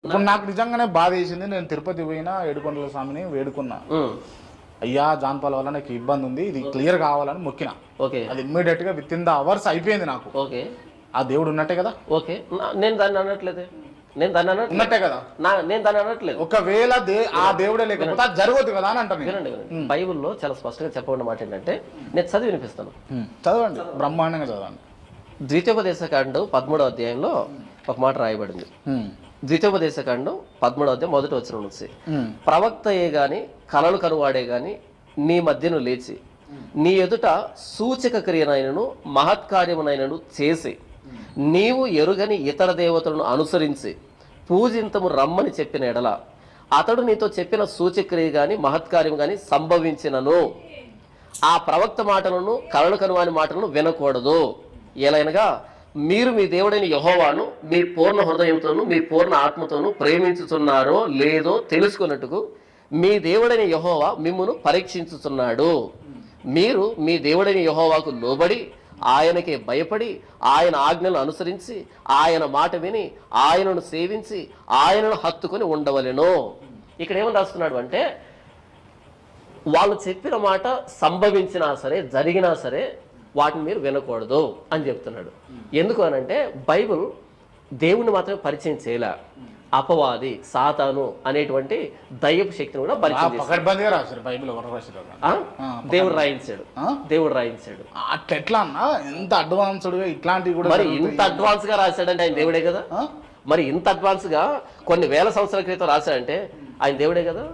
ఇప్పుడు నాకు నిజంగానే బాధ వేసింది. నేను తిరుపతి పోయినా, ఏడుకొండల స్వామిని వేడుకున్నా. అయ్యా జాన్పాల్ వల్ల నాకు ఇబ్బంది ఉంది, ఇది క్లియర్ కావాలని మొక్కిన. ఓకే, అది ఇమ్మీడియట్ గా విత్ ఇన్ ద అవర్స్ అయిపోయింది నాకు. ఓకే, ఆ దేవుడు ఉన్నట్టే కదా. ఓకే, నేను దాన్ని అనట్లేదు, ఉన్నట్టే కదా, నేను దాన్ని అనట్లేదు. ఒకవేళ ఆ దేవుడే లేకపోతే అది జరగదు కదా అని అంటాను. వినండి, బైబుల్లో చాలా స్పష్టంగా చెప్పబడిన మాట ఏంటంటే, నేను చదివి వినిపిస్తాను. చదవండి, బ్రహ్మాండంగా చదవండి. ద్వితీయోపదేశకాండం 13వ అధ్యాయంలో ఒక మాట రాయబడింది. ద్వితీయోపదేశకాండం 13వ అధ్యాయం 1వ వచనం నుంచి, ప్రవక్తయే గాని కలలు కనువాడే గాని నీ మధ్యను లేచి నీ ఎదుట సూచక క్రియనైనను మహత్కార్యమునైనను చేసి నీవు ఎరుగని ఇతర దేవతలను అనుసరించి పూజింతము రమ్మని చెప్పిన ఎడల అతడు నీతో చెప్పిన సూచక్రియ గాని మహత్కార్యం గాని సంభవించినను ఆ ప్రవక్త మాటలను కలలు కనువాని మాటలను వినకూడదు. ఎలైనగా మీరు మీ దేవుడైన యెహోవాను మీ పూర్ణ హృదయంతోనూ మీ పూర్ణ ఆత్మతోనూ ప్రేమించుతున్నారో లేదో తెలుసుకున్నట్టుకు మీ దేవుడైన యెహోవా మిమ్మును పరీక్షించుతున్నాడు. మీరు మీ దేవుడైన యెహోవాకు లోబడి ఆయనకే భయపడి ఆయన ఆజ్ఞలను అనుసరించి ఆయన మాట విని ఆయనను సేవించి ఆయనను హత్తుకొని ఉండవలెను. ఇక్కడ ఏమని రాస్తున్నాడు అంటే, వాళ్ళు చెప్పిన మాట సంభవించినా సరే జరిగినా సరే వాటిని మీరు వినకూడదు అని చెప్తున్నాడు. ఎందుకు అనంటే, బైబిల్ దేవుణ్ణి మాత్రమే పరిచయం చేయలే, అపవాది సాతాను అనేటువంటి దయ్యపు శక్తిని కూడా పరిచయం దేవుడు రాయించాడు. దేవుడు రాయించాడు. అట్లా ఎట్లా అన్నా, ఎంత అడ్వాన్స్డ్ గా ఇట్లాంటివి కూడా, మరి ఇంత అడ్వాన్స్ గా రాశాడంటే ఆయన దేవుడే కదా. మరి ఇంత అడ్వాన్స్ గా కొన్ని వేల సంవత్సరాల క్రితం రాశాడంటే ఆయన దేవుడే కదా.